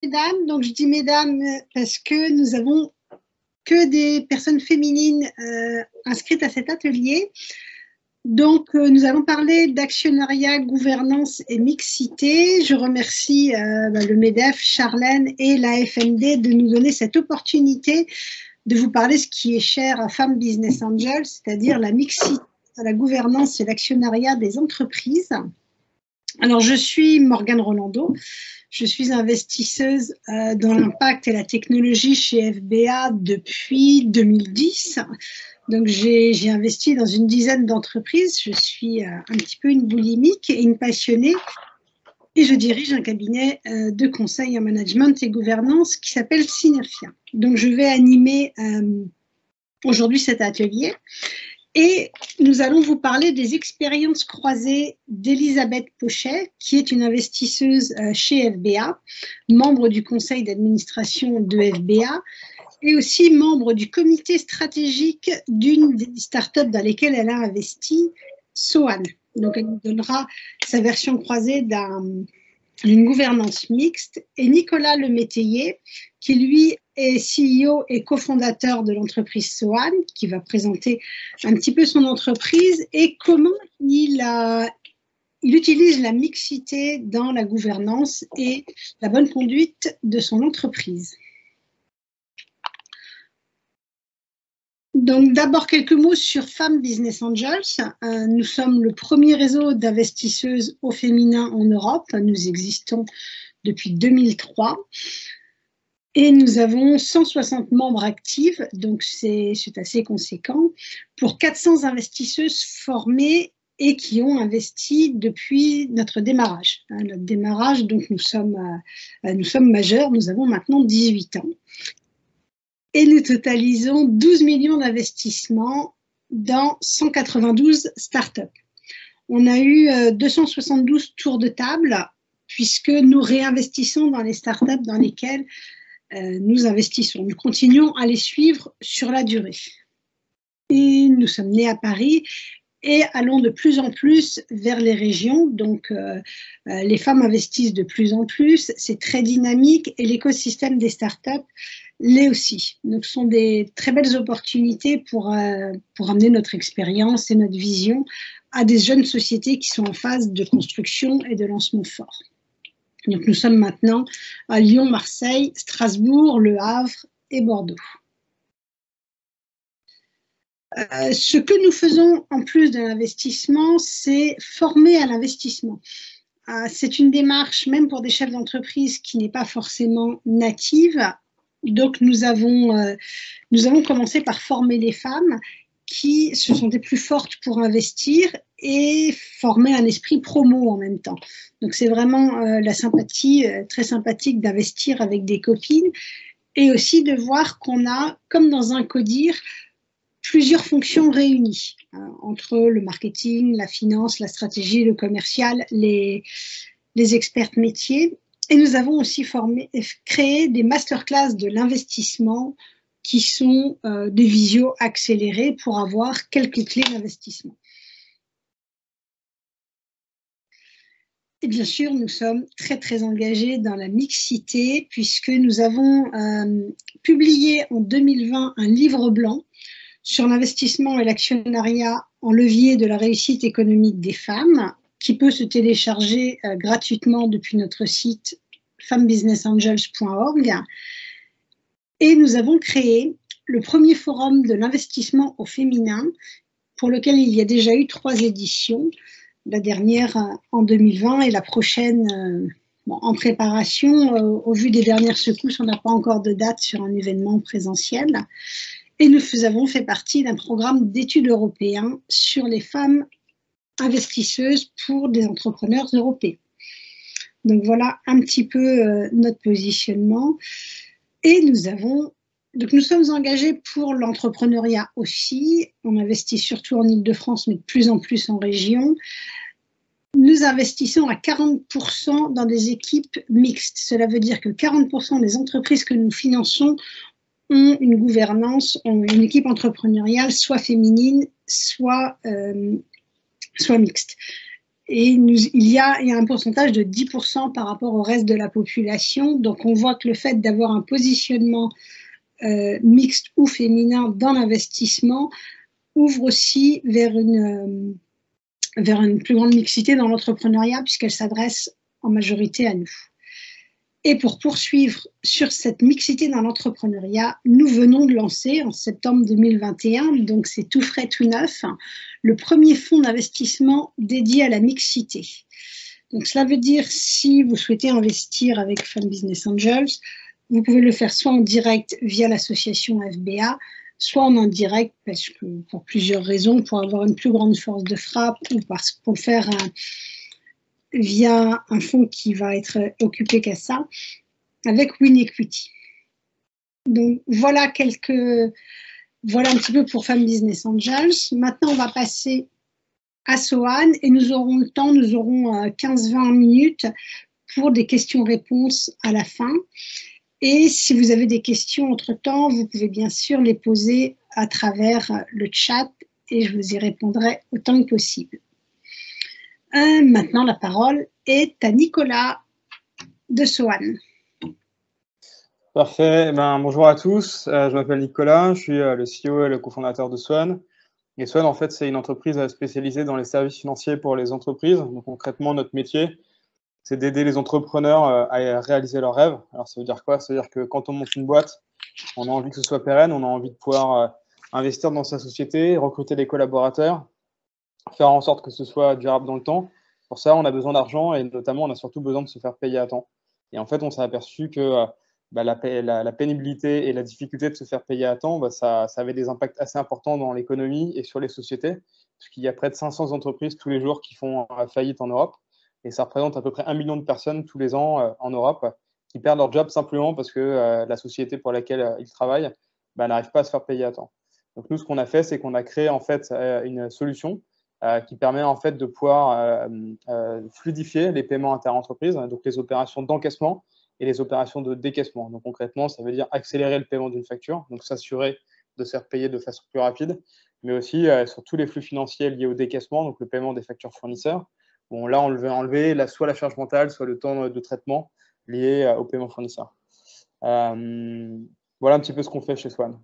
mesdames, donc je dis mesdames parce que nous avons que des personnes féminines inscrites à cet atelier. Donc, nous allons parler d'actionnariat, gouvernance et mixité. Je remercie le MEDEF, Charlène et la FND de nous donner cette opportunité de vous parler ce qui est cher à Femmes Business Angels, c'est-à-dire la mixité, la gouvernance et l'actionnariat des entreprises. Alors, je suis Morgane Rolando. Je suis investisseuse dans l'impact et la technologie chez FBA depuis 2010. Donc, j'ai investi dans une dizaine d'entreprises. Je suis un petit peu une boulimique et une passionnée. Et je dirige un cabinet de conseil en management et gouvernance qui s'appelle Synergia. Donc, je vais animer aujourd'hui cet atelier. Et nous allons vous parler des expériences croisées d'Elisabeth Pochet, qui est une investisseuse chez FBA, membre du conseil d'administration de FBA, et aussi membre du comité stratégique d'une des startups dans lesquelles elle a investi, Sohan. Donc, elle nous donnera sa version croisée d'une gouvernance mixte, et Nicolas Lemétayer, qui lui est CEO et cofondateur de l'entreprise Sohan, qui va présenter un petit peu son entreprise et comment il utilise la mixité dans la gouvernance et la bonne conduite de son entreprise. Donc, d'abord, quelques mots sur Femmes Business Angels. Nous sommes le premier réseau d'investisseuses au féminin en Europe. Nous existons depuis 2003. Et nous avons 160 membres actifs, donc c'est assez conséquent, pour 400 investisseuses formées et qui ont investi depuis notre démarrage. Notre démarrage, donc nous sommes majeurs, nous avons maintenant 18 ans. Et nous totalisons 12 millions d'investissements dans 192 startups. On a eu 272 tours de table, puisque nous réinvestissons dans les startups dans lesquelles nous investissons. Nous continuons à les suivre sur la durée. Et nous sommes nés à Paris et allons de plus en plus vers les régions. Donc, les femmes investissent de plus en plus. C'est très dynamique et l'écosystème des startups l'est aussi. Donc, ce sont des très belles opportunités pour amener notre expérience et notre vision à des jeunes sociétés qui sont en phase de construction et de lancement fort. Donc, nous sommes maintenant à Lyon, Marseille, Strasbourg, Le Havre et Bordeaux. Ce que nous faisons en plus de l'investissement, c'est former à l'investissement. C'est une démarche, même pour des chefs d'entreprise, qui n'est pas forcément native. Donc, nous avons commencé par former les femmes qui se sentaient plus fortes pour investir et former un esprit promo en même temps. Donc, c'est vraiment la sympathie, très sympathique d'investir avec des copines et aussi de voir qu'on a, comme dans un CODIR, plusieurs fonctions réunies entre le marketing, la finance, la stratégie, le commercial, les experts métiers. Et nous avons aussi créé des masterclass de l'investissement qui sont des visios accélérés pour avoir quelques clés d'investissement. Et bien sûr, nous sommes très, très engagés dans la mixité puisque nous avons publié en 2020 un livre blanc sur l'investissement et l'actionnariat en levier de la réussite économique des femmes, qui peut se télécharger gratuitement depuis notre site femmesbusinessangels.org. Et nous avons créé le premier forum de l'investissement au féminin, pour lequel il y a déjà eu 3 éditions, la dernière en 2020 et la prochaine en préparation. Au vu des dernières secousses, on n'a pas encore de date sur un événement présentiel. Et nous avons fait partie d'un programme d'études européens sur les femmes investisseuses pour des entrepreneurs européens. Donc voilà un petit peu notre positionnement. Et nous sommes engagés pour l'entrepreneuriat aussi. On investit surtout en Île-de-France, mais de plus en plus en région. Nous investissons à 40% dans des équipes mixtes. Cela veut dire que 40% des entreprises que nous finançons ont une gouvernance, ont une équipe entrepreneuriale soit féminine, soit mixte. et il y a un pourcentage de 10% par rapport au reste de la population. Donc, on voit que le fait d'avoir un positionnement mixte ou féminin dans l'investissement ouvre aussi vers une plus grande mixité dans l'entrepreneuriat, puisqu'elle s'adresse en majorité à nous. Et pour poursuivre sur cette mixité dans l'entrepreneuriat, nous venons de lancer en septembre 2021, donc c'est tout frais, tout neuf, le premier fonds d'investissement dédié à la mixité. Donc cela veut dire, si vous souhaitez investir avec Femme Business Angels, vous pouvez le faire soit en direct via l'association FBA, soit en indirect, parce que pour plusieurs raisons, pour avoir une plus grande force de frappe, ou parce pour le faire via un fonds qui va être occupé qu'à ça, avec Win Equity. Donc voilà un petit peu pour Femme Business Angels. Maintenant, on va passer à Sohan et nous aurons le temps, nous aurons 15-20 minutes pour des questions-réponses à la fin. Et si vous avez des questions entre-temps, vous pouvez bien sûr les poser à travers le chat et je vous y répondrai autant que possible. Maintenant, la parole est à Nicolas de Sohan. Parfait. Bonjour à tous. Je m'appelle Nicolas. Je suis le CEO et le cofondateur de Sohan. Et Sohan, en fait, c'est une entreprise spécialisée dans les services financiers pour les entreprises. Donc, concrètement, notre métier, c'est d'aider les entrepreneurs à réaliser leurs rêves. Alors, ça veut dire quoi? Ça veut dire que quand on monte une boîte, on a envie que ce soit pérenne, on a envie de pouvoir investir dans sa société, recruter des collaborateurs, faire en sorte que ce soit durable dans le temps. Pour ça, on a besoin d'argent et notamment, on a surtout besoin de se faire payer à temps. Et en fait, on s'est aperçu que la pénibilité et la difficulté de se faire payer à temps, ça avait des impacts assez importants dans l'économie et sur les sociétés, puisqu'il y a près de 500 entreprises tous les jours qui font faillite en Europe. Et ça représente à peu près 1 million de personnes tous les ans en Europe qui perdent leur job simplement parce que la société pour laquelle ils travaillent n'arrive pas à se faire payer à temps. Donc nous, ce qu'on a fait, c'est qu'on a créé en fait une solution qui permet en fait de pouvoir fluidifier les paiements inter-entreprises, donc les opérations d'encaissement et les opérations de décaissement. Donc concrètement, ça veut dire accélérer le paiement d'une facture, donc s'assurer de se faire payer de façon plus rapide, mais aussi sur tous les flux financiers liés au décaissement, donc le paiement des factures fournisseurs. Bon, là, on veut enlever soit la charge mentale, soit le temps de traitement lié au paiement fournisseur. Voilà un petit peu ce qu'on fait chez Sohan.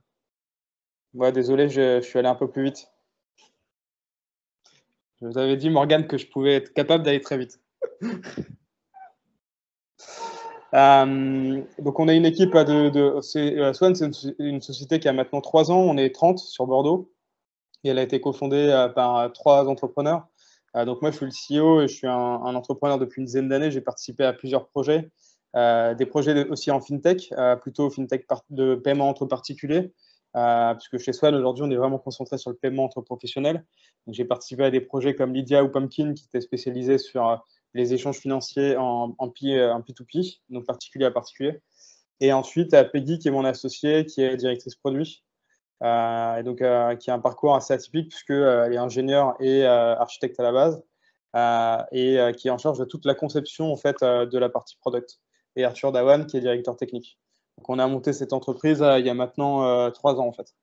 Ouais, désolé, je suis allé un peu plus vite. Je vous avais dit, Morgane, que je pouvais être capable d'aller très vite. Donc, on a une équipe Sohan, c'est une société qui a maintenant 3 ans. On est 30 sur Bordeaux. Et elle a été cofondée par 3 entrepreneurs. Donc, moi, je suis le CEO et je suis un entrepreneur depuis une dizaine d'années. J'ai participé à plusieurs projets, des projets aussi en FinTech, plutôt FinTech de paiement entre particuliers. Puisque chez Sohan, aujourd'hui, on est vraiment concentré sur le paiement entre professionnels. J'ai participé à des projets comme Lydia ou Pumpkin, qui étaient spécialisés sur les échanges financiers en P2P, donc particulier à particulier. Et ensuite, Peggy, qui est mon associée, qui est directrice produit, et donc, qui a un parcours assez atypique, puisqu'elle est ingénieure et architecte à la base, et qui est en charge de toute la conception en fait, de la partie product. Et Arthur Dawan, qui est directeur technique. Donc, on a monté cette entreprise il y a maintenant 3 ans, en fait.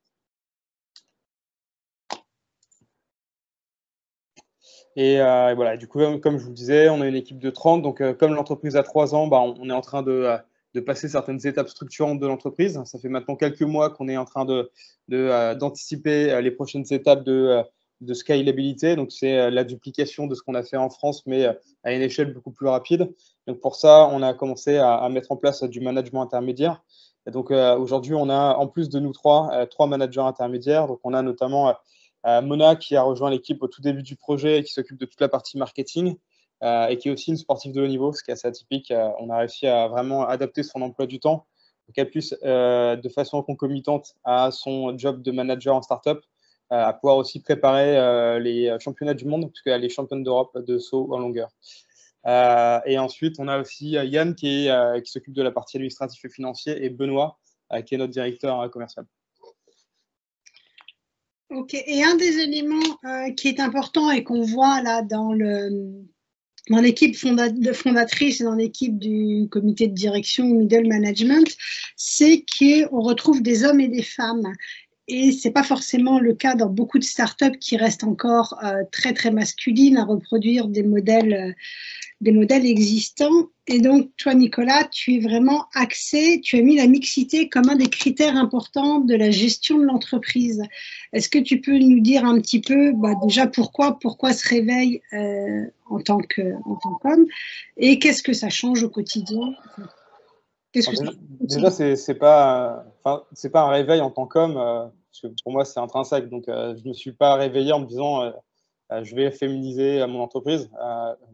Et voilà, du coup, comme je vous le disais, on a une équipe de 30. Donc, comme l'entreprise a 3 ans, on est en train de passer certaines étapes structurantes de l'entreprise. Ça fait maintenant quelques mois qu'on est en train d'anticiper les prochaines étapes de scalabilité. Donc, c'est la duplication de ce qu'on a fait en France, mais à une échelle beaucoup plus rapide. Donc, pour ça, on a commencé à mettre en place du management intermédiaire. Et donc, aujourd'hui, on a, en plus de nous trois managers intermédiaires. Donc, on a notamment Mona, qui a rejoint l'équipe au tout début du projet et qui s'occupe de toute la partie marketing. Et qui est aussi une sportive de haut niveau, ce qui est assez atypique. On a réussi à vraiment adapter son emploi du temps pour qu'elle puisse, de façon concomitante à son job de manager en startup, à pouvoir aussi préparer les championnats du monde, puisqu'elle est championne d'Europe de saut en longueur. Et ensuite, on a aussi Yann qui s'occupe de la partie administrative et financière, et Benoît, qui est notre directeur commercial. Ok, et un des éléments qui est important et qu'on voit là dans l'équipe fondatrice et dans l'équipe du comité de direction middle management, c'est qu'on retrouve des hommes et des femmes. et c'est pas forcément le cas dans beaucoup de startups qui restent encore très très masculines à reproduire des modèles existants. Et donc, toi, Nicolas, tu es vraiment axé, tu as mis la mixité comme un des critères importants de la gestion de l'entreprise. Est-ce que tu peux nous dire un petit peu, déjà, pourquoi ce réveil en tant qu'homme, et qu'est-ce que ça change au quotidien? Qu'est-ce que ça Déjà, c'est pas un réveil en tant qu'homme, parce que pour moi, c'est intrinsèque. Donc, je me suis pas réveillé en me disant je vais féminiser mon entreprise,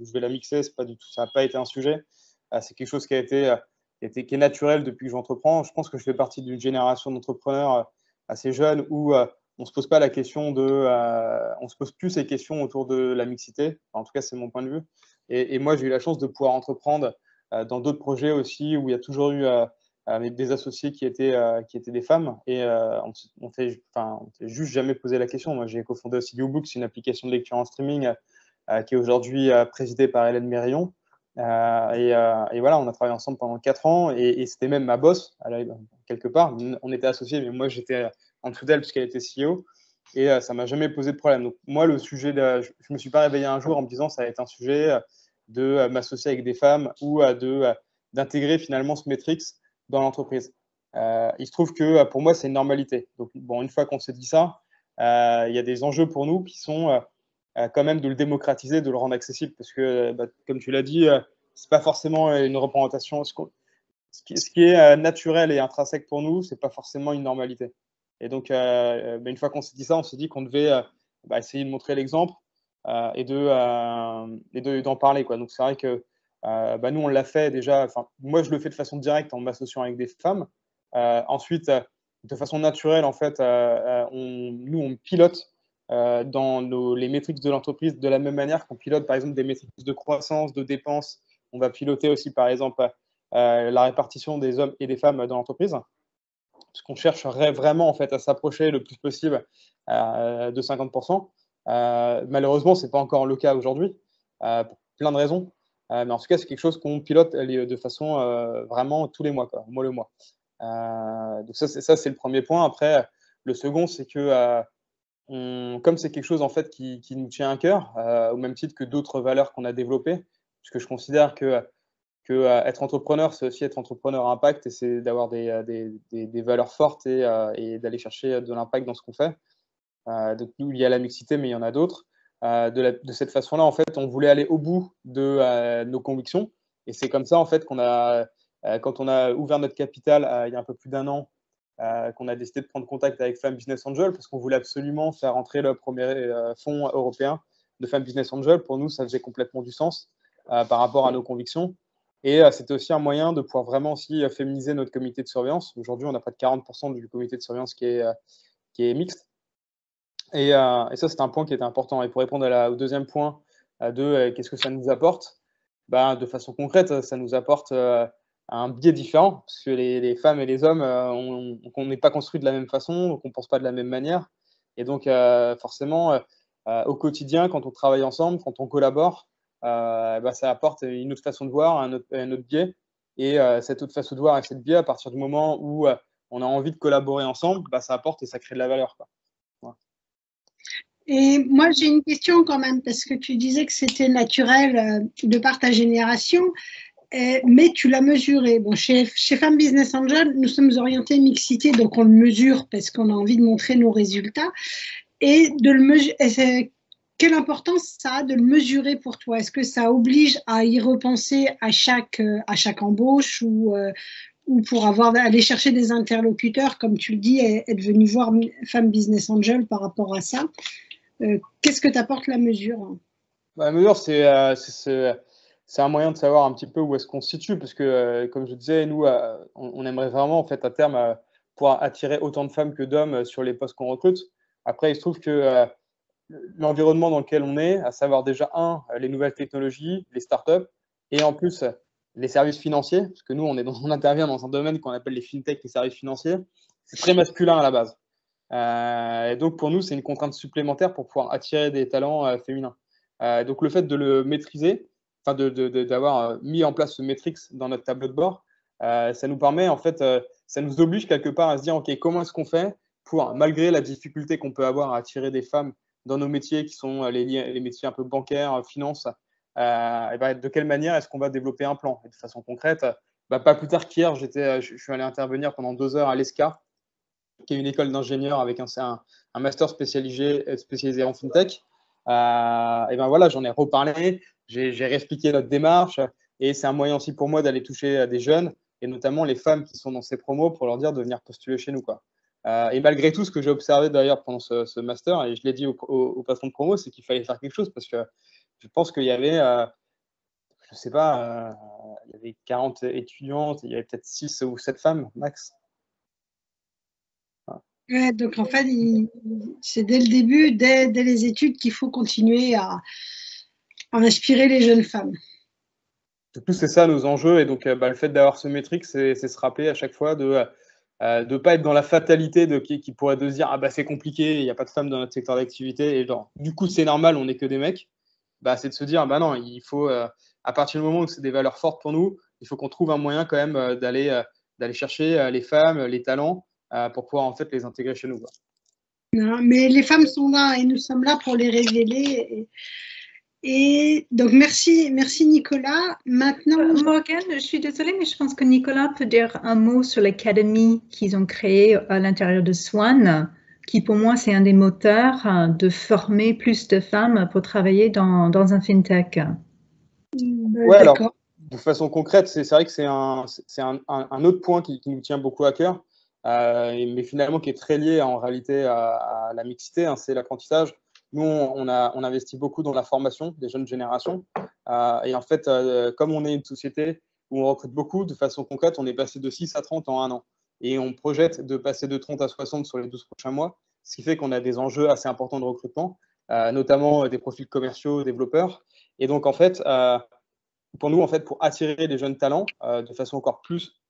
je vais la mixer. C'est pas du tout, ça n'a pas été un sujet. C'est quelque chose qui est naturel depuis que j'entreprends. Je pense que je fais partie d'une génération d'entrepreneurs assez jeunes où on se pose pas la question on se pose plus ces questions autour de la mixité. Enfin, en tout cas, c'est mon point de vue. Et moi, j'ai eu la chance de pouvoir entreprendre dans d'autres projets aussi où il y a toujours eu des associés qui étaient des femmes, et on s'est juste jamais posé la question. Moi, j'ai cofondé aussi YouBooks, une application de lecture en streaming qui est aujourd'hui présidée par Hélène Mérion. Et voilà, on a travaillé ensemble pendant 4 ans, et c'était même ma boss, quelque part. On était associés, mais moi, j'étais en dessous d'elle puisqu'elle était CEO, et ça m'a jamais posé de problème. Donc, moi, le sujet, je me suis pas réveillé un jour en me disant ça va être un sujet de m'associer avec des femmes ou d'intégrer finalement ce Matrix dans l'entreprise. Il se trouve que pour moi, c'est une normalité. Donc, bon, une fois qu'on s'est dit ça, il y a des enjeux pour nous qui sont quand même de le démocratiser, de le rendre accessible, parce que, comme tu l'as dit, c'est pas forcément une représentation. Ce qui est naturel et intrinsèque pour nous, c'est pas forcément une normalité. Et donc, une fois qu'on s'est dit ça, on s'est dit qu'on devait essayer de montrer l'exemple et d'en parler, quoi. Donc, c'est vrai que nous, on l'a fait déjà. Moi, je le fais de façon directe en m'associant avec des femmes. Ensuite, de façon naturelle, en fait, nous, on pilote dans les métriques de l'entreprise de la même manière qu'on pilote, par exemple, des métriques de croissance, de dépenses. On va piloter aussi, par exemple, la répartition des hommes et des femmes dans l'entreprise, parce qu'on chercherait vraiment en fait à s'approcher le plus possible de 50%. Malheureusement, ce n'est pas encore le cas aujourd'hui, pour plein de raisons. Mais en tout cas, c'est quelque chose qu'on pilote de façon vraiment tous les mois, quoi, mois le mois. Donc ça, c'est le premier point. Après, le second, c'est que comme c'est quelque chose en fait qui nous tient à cœur, au même titre que d'autres valeurs qu'on a développées, puisque je considère que être entrepreneur, c'est aussi être entrepreneur à impact, et c'est d'avoir des valeurs fortes et d'aller chercher de l'impact dans ce qu'on fait. Donc nous, il y a la mixité, mais il y en a d'autres. De cette façon-là, en fait, on voulait aller au bout de nos convictions, et c'est comme ça, en fait, quand on a ouvert notre capital il y a un peu plus d'1 an, qu'on a décidé de prendre contact avec Femmes Business Angel, parce qu'on voulait absolument faire entrer le premier fonds européen de Femmes Business Angel. Pour nous, ça faisait complètement du sens par rapport à nos convictions. Et c'était aussi un moyen de pouvoir vraiment aussi féminiser notre comité de surveillance. Aujourd'hui, on a près de 40% du comité de surveillance qui est mixte. Et ça, c'est un point qui était important. Et pour répondre au deuxième point qu'est-ce que ça nous apporte, de façon concrète, ça nous apporte un biais différent, parce que les femmes et les hommes, on n'est pas construits de la même façon, donc on ne pense pas de la même manière. Et donc, forcément, au quotidien, quand on travaille ensemble, quand on collabore, ça apporte une autre façon de voir, un autre biais. Et cette autre façon de voir et cette biais, à partir du moment où on a envie de collaborer ensemble, ça apporte et ça crée de la valeur, quoi. Voilà. Et moi, j'ai une question quand même, parce que tu disais que c'était naturel de par ta génération, mais tu l'as mesuré. Bon, chez Femmes Business Angel, nous sommes orientés mixité, donc on le mesure parce qu'on a envie de montrer nos résultats. Et de le mesurer, quelle importance ça a de le mesurer pour toi? Est-ce que ça oblige à y repenser à chaque embauche, ou pour aller chercher des interlocuteurs, comme tu le dis, être venu voir Femmes Business Angel par rapport à ça? Qu'est-ce que t'apporte la mesure? La mesure, c'est un moyen de savoir un petit peu où est-ce qu'on se situe, parce que, comme je disais, nous, on aimerait vraiment, en fait, à terme, pouvoir attirer autant de femmes que d'hommes sur les postes qu'on recrute. Après, il se trouve que l'environnement dans lequel on est, à savoir déjà, les nouvelles technologies, les startups, et en plus, les services financiers, parce que nous, on intervient dans un domaine qu'on appelle les fintech, les services financiers, c'est très masculin à la base. Et donc, pour nous, c'est une contrainte supplémentaire pour pouvoir attirer des talents féminins. Donc, le fait de le maîtriser, enfin d'avoir mis en place ce matrix dans notre tableau de bord, ça nous permet, en fait, ça nous oblige quelque part à se dire, OK, comment est-ce qu'on fait pour, malgré la difficulté qu'on peut avoir à attirer des femmes dans nos métiers qui sont les métiers un peu bancaires, finance, de quelle manière est-ce qu'on va développer un plan? Et de façon concrète, pas plus tard qu'hier, je suis allé intervenir pendant 2 heures à l'ESCA, qui est une école d'ingénieurs avec un master spécialisé en FinTech. Voilà, j'en ai reparlé, j'ai réexpliqué notre démarche, et c'est un moyen aussi pour moi d'aller toucher des jeunes, et notamment les femmes qui sont dans ces promos, pour leur dire de venir postuler chez nous, quoi. Et malgré tout, ce que j'ai observé d'ailleurs pendant ce master, et je l'ai dit au patron de promo, c'est qu'il fallait faire quelque chose, parce que je pense qu'il y avait, je sais pas, il y avait 40 étudiantes, il y avait peut-être 6 ou 7 femmes max. Ouais, donc en fait, c'est dès le début, dès les études, qu'il faut continuer à inspirer les jeunes femmes. Surtout, c'est ça nos enjeux, et donc le fait d'avoir ce métrique, c'est se rappeler à chaque fois de ne pas être dans la fatalité qui pourrait de se dire c'est compliqué, il n'y a pas de femmes dans notre secteur d'activité, et genre, du coup c'est normal, on n'est que des mecs. C'est de se dire non, il faut, à partir du moment où c'est des valeurs fortes pour nous, il faut qu'on trouve un moyen quand même d'aller chercher les femmes, les talents, pour pouvoir en fait les intégrer chez nous, quoi. Non, mais les femmes sont là et nous sommes là pour les révéler. Et donc, merci Nicolas. Maintenant, Morgane, je suis désolée, mais je pense que Nicolas peut dire un mot sur l'académie qu'ils ont créée à l'intérieur de Swan, qui pour moi, c'est un des moteurs de former plus de femmes pour travailler dans un FinTech. Ouais, alors, de façon concrète, c'est vrai que c'est un autre point qui nous tient beaucoup à cœur, mais finalement qui est très lié en réalité à la mixité, hein, c'est l'apprentissage. Nous, on investit beaucoup dans la formation des jeunes générations. Et en fait, comme on est une société où on recrute beaucoup, de façon concrète, on est passé de 6 à 30 en 1 an. Et on projette de passer de 30 à 60 sur les 12 prochains mois, ce qui fait qu'on a des enjeux assez importants de recrutement, notamment des profils commerciaux, développeurs. Et donc, en fait, pour nous, en fait, pour attirer des jeunes talents de façon encore plus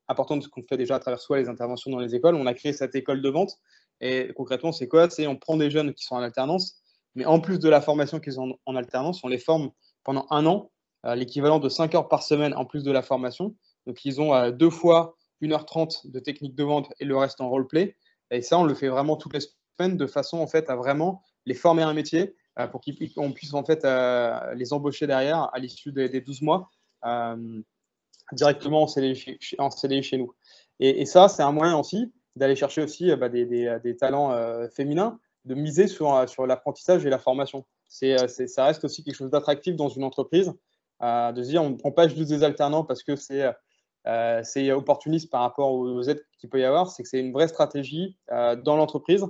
importante de ce qu'on fait déjà à travers soi, les interventions dans les écoles, on a créé cette école de vente. Et concrètement, c'est quoi? C'est on prend des jeunes qui sont en alternance, mais en plus de la formation qu'ils ont en alternance, on les forme pendant 1 an, l'équivalent de 5 heures par semaine en plus de la formation. Donc, ils ont 2 fois 1h30 de technique de vente et le reste en roleplay. Et ça, on le fait vraiment toutes les semaines de façon en fait à vraiment les former à un métier pour qu'on puisse en fait les embaucher derrière à l'issue des 12 mois directement en CDI chez nous. Et ça, c'est un moyen aussi d'aller chercher aussi des talents féminins, de miser sur l'apprentissage et la formation. Ça reste aussi quelque chose d'attractif dans une entreprise, de se dire on ne prend pas juste des alternants parce que c'est opportuniste par rapport aux aides qu'il peut y avoir, c'est que c'est une vraie stratégie dans l'entreprise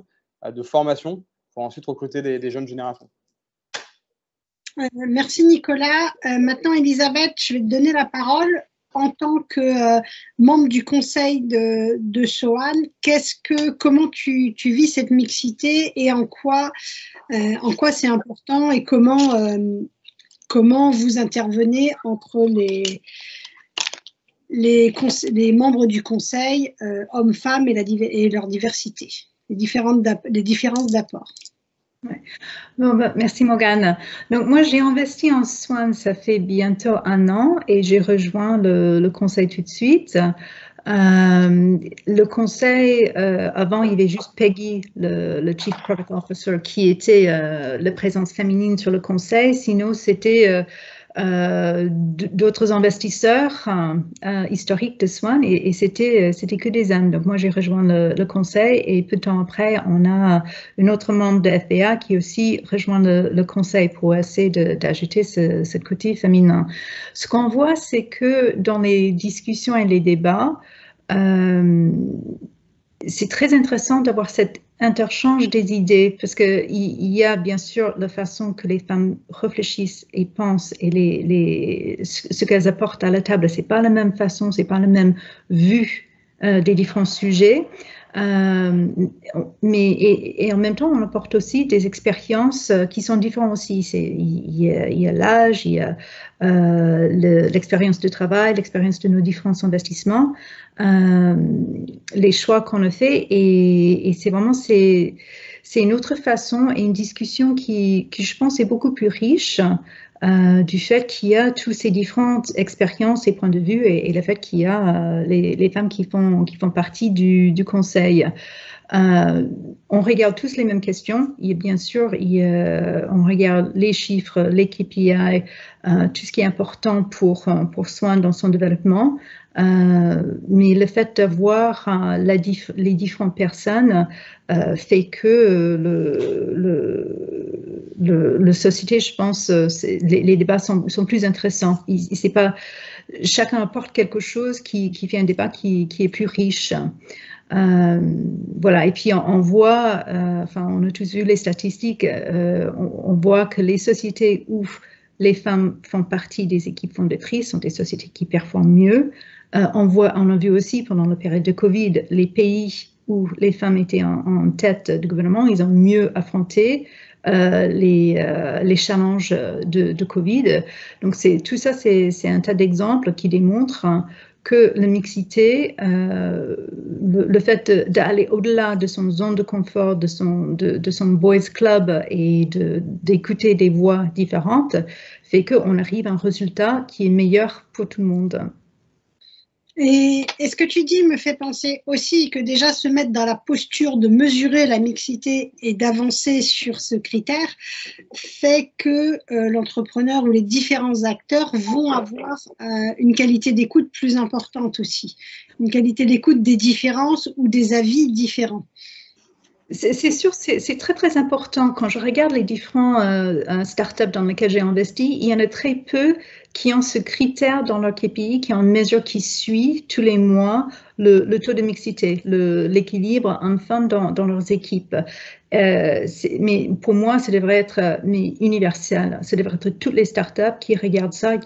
de formation pour ensuite recruter des jeunes générations. Merci Nicolas. Maintenant, Elisabeth, je vais te donner la parole. En tant que membre du conseil de Swan, comment tu vis cette mixité et en quoi c'est important et comment vous intervenez entre les membres du conseil, hommes-femmes et leur diversité, les différences d'apport. Ouais. Bon, merci Morgane. Donc moi j'ai investi en Swan, ça fait bientôt 1 an et j'ai rejoint le conseil tout de suite. Le conseil, avant il y avait juste Peggy, le Chief Product Officer, qui était la présence féminine sur le conseil. Sinon c'était d'autres investisseurs historiques de Swan et c'était que des hommes. Donc moi j'ai rejoint le conseil et peu de temps après on a une autre membre de FBA qui aussi rejoint le conseil pour essayer d'ajouter ce côté féminin. Ce qu'on voit, c'est que dans les discussions et les débats, c'est très intéressant d'avoir cet interchange des idées parce qu'il y a bien sûr la façon que les femmes réfléchissent et pensent et ce qu'elles apportent à la table. C'est pas la même façon, c'est pas la même vue des différents sujets. Mais en même temps, on apporte aussi des expériences qui sont différentes aussi. Il y a l'âge, il y a l'expérience de travail, l'expérience de nos différents investissements, les choix qu'on a fait, et c'est vraiment c'est une autre façon et une discussion qui je pense est beaucoup plus riche du fait qu'il y a toutes ces différentes expériences et points de vue et le fait qu'il y a les femmes qui font partie du conseil. On regarde tous les mêmes questions. Bien sûr, on regarde les chiffres, les KPI, tout ce qui est important pour Swan dans son développement. Mais le fait d'avoir les différentes personnes fait que le société, je pense, les débats sont plus intéressants. C'est pas, chacun apporte quelque chose qui fait un débat qui est plus riche. Voilà, et puis on voit, on a tous vu les statistiques, on voit que les sociétés où les femmes font partie des équipes fondatrices sont des sociétés qui performent mieux. On a vu aussi pendant la période de Covid, les pays où les femmes étaient en tête du gouvernement, ils ont mieux affronté les challenges de Covid. Donc tout ça, c'est un tas d'exemples qui démontrent que la mixité, le fait d'aller au-delà de son zone de confort, de son boys club et d'écouter des voix différentes, fait qu'on arrive à un résultat qui est meilleur pour tout le monde. Et ce que tu dis me fait penser aussi que déjà se mettre dans la posture de mesurer la mixité et d'avancer sur ce critère fait que l'entrepreneur ou les différents acteurs vont avoir une qualité d'écoute plus importante aussi, une qualité d'écoute des différences ou des avis différents. C'est sûr, c'est très très important. Quand je regarde les différents startups dans lesquels j'ai investi, il y en a très peu qui ont ce critère dans leur KPI, qui ont une mesure qui suit tous les mois le taux de mixité, l'équilibre homme-femme dans leurs équipes. Mais pour moi, ça devrait être universel. Ça devrait être toutes les startups qui regardent ça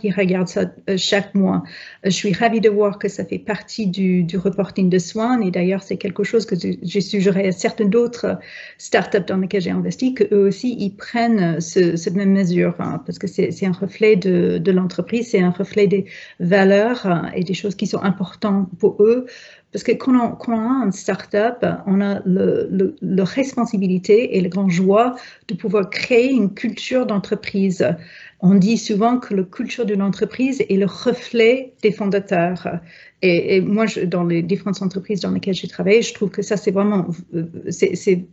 chaque mois. Je suis ravie de voir que ça fait partie du reporting de Swan. Et d'ailleurs, c'est quelque chose que j'ai suggéré à certaines d'autres startups dans lesquelles j'ai investi, qu'eux aussi, ils prennent cette même mesure. Parce que c'est un reflet de l'entreprise, c'est un reflet des valeurs et des choses qui sont importantes pour eux. Parce que quand on a une start-up, on a la responsabilité et la grande joie de pouvoir créer une culture d'entreprise. On dit souvent que la culture d'une entreprise est le reflet des fondateurs. Et moi, dans les différentes entreprises dans lesquelles j'ai travaillé, je trouve que ça, c'est vraiment, c'est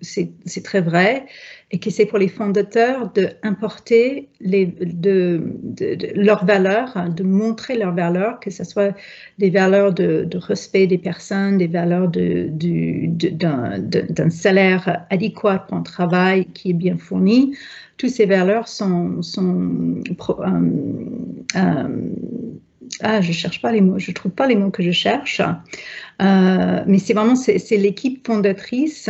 très vrai, et que c'est pour les fondateurs d'importer leurs valeurs, de montrer leurs valeurs, que ce soit des valeurs de respect des personnes, des valeurs d'un salaire adéquat pour un travail qui est bien fourni. Toutes ces valeurs je cherche pas les mots, je trouve pas les mots que je cherche, mais c'est l'équipe fondatrice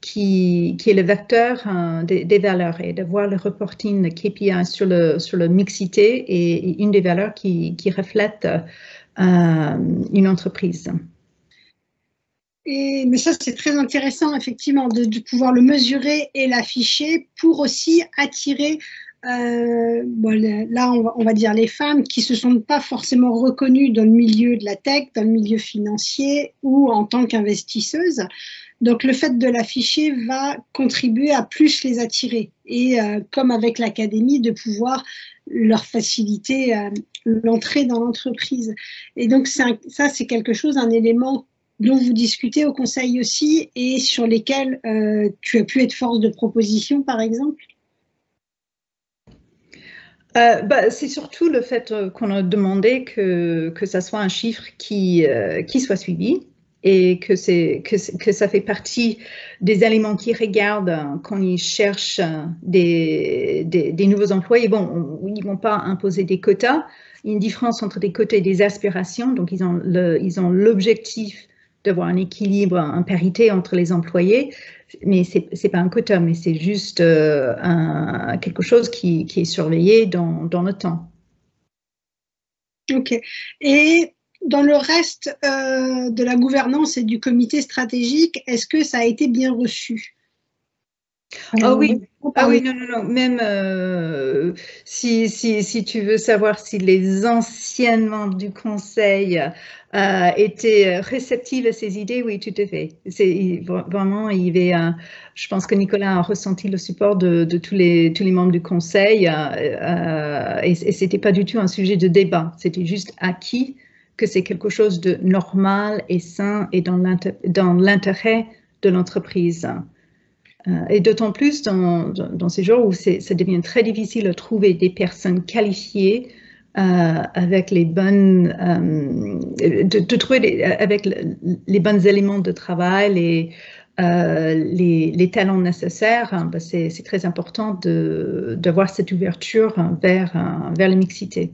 qui est le vecteur des valeurs, et de voir le reporting, le KPI sur le mixité et une des valeurs qui reflète une entreprise. Mais ça, c'est très intéressant, effectivement, de pouvoir le mesurer et l'afficher pour aussi attirer, là, on va dire les femmes qui ne se sont pas forcément reconnues dans le milieu de la tech, dans le milieu financier ou en tant qu'investisseuses. Donc, le fait de l'afficher va contribuer à plus les attirer. Et comme avec l'académie, de pouvoir leur faciliter l'entrée dans l'entreprise. Et donc, ça, c'est quelque chose, un élément dont vous discutez au conseil aussi et sur lesquels tu as pu être force de proposition, par exemple? C'est surtout le fait qu'on a demandé que ça soit un chiffre qui soit suivi, et que ça fait partie des éléments qu'ils regardent quand ils cherchent des nouveaux employés. Bon, ils ne vont pas imposer des quotas. Il y a une différence entre des quotas et des aspirations. Donc, ils ont l'objectif d'avoir un équilibre, une parité entre les employés. Mais ce n'est pas un quota, mais c'est juste quelque chose qui est surveillé dans le temps. OK. Et dans le reste de la gouvernance et du comité stratégique, est-ce que ça a été bien reçu? Ah oui, non. Même si tu veux savoir si les anciens membres du conseil étaient réceptifs à ces idées, oui, tout à fait. Vraiment, je pense que Nicolas a ressenti le support de tous les membres du conseil et c'était pas du tout un sujet de débat. C'était juste acquis que c'est quelque chose de normal et sain et dans l'intérêt de l'entreprise. Et d'autant plus dans ces jours où ça devient très difficile de trouver des personnes qualifiées avec les bonnes, de trouver avec les bons éléments de travail, les talents nécessaires. Ben c'est très important d'avoir cette ouverture vers la mixité.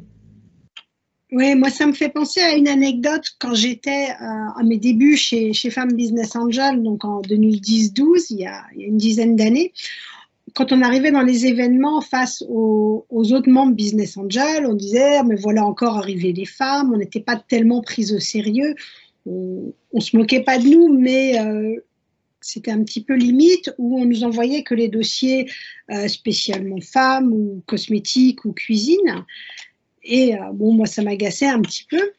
Oui, moi, ça me fait penser à une anecdote quand j'étais à mes débuts chez Femmes Business Angel, donc en 2010-12, il y a une dizaine d'années. Quand on arrivait dans les événements face aux autres membres Business Angel, on disait, mais voilà encore arrivé les femmes, on n'était pas tellement pris au sérieux, on se moquait pas de nous, mais c'était un petit peu limite, où on nous envoyait que les dossiers spécialement femmes ou cosmétiques ou cuisine. Et bon, moi, ça m'agaçait un petit peu.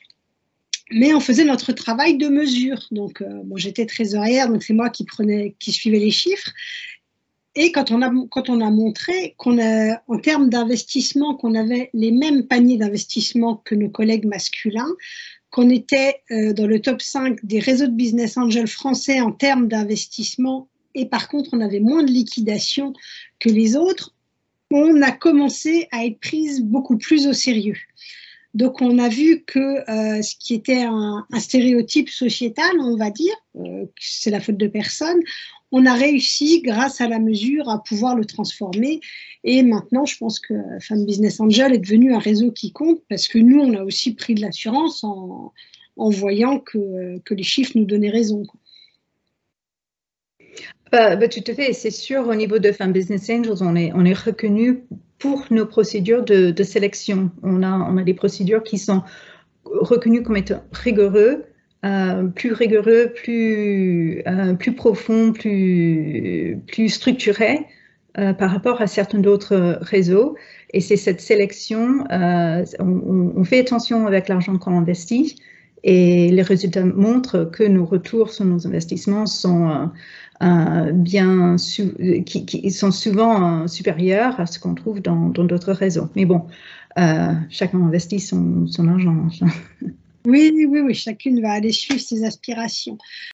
Mais on faisait notre travail de mesure. Donc, bon, j'étais trésorière, donc c'est moi qui suivais les chiffres. Et quand on a montré en termes d'investissement, qu'on avait les mêmes paniers d'investissement que nos collègues masculins, qu'on était dans le top 5 des réseaux de business angels français en termes d'investissement, et par contre, on avait moins de liquidation que les autres, on a commencé à être prise beaucoup plus au sérieux. Donc, on a vu que ce qui était un stéréotype sociétal, on va dire, c'est la faute de personne, on a réussi, grâce à la mesure, à pouvoir le transformer. Et maintenant, je pense que Femmes Business Angel est devenu un réseau qui compte, parce que nous, on a aussi pris de l'assurance en voyant que les chiffres nous donnaient raison, quoi. Tout à fait, c'est sûr, au niveau de Femmes Business Angels, on est reconnu pour nos procédures de sélection. On a des procédures qui sont reconnues comme étant rigoureux, plus profonds, plus structurés par rapport à certains d'autres réseaux. Et c'est cette sélection, on fait attention avec l'argent qu'on investit, et les résultats montrent que nos retours sur nos investissements sont qui sont souvent supérieurs à ce qu'on trouve dans d'autres réseaux. Mais bon, chacun investit son argent. Oui, chacune va aller suivre ses aspirations.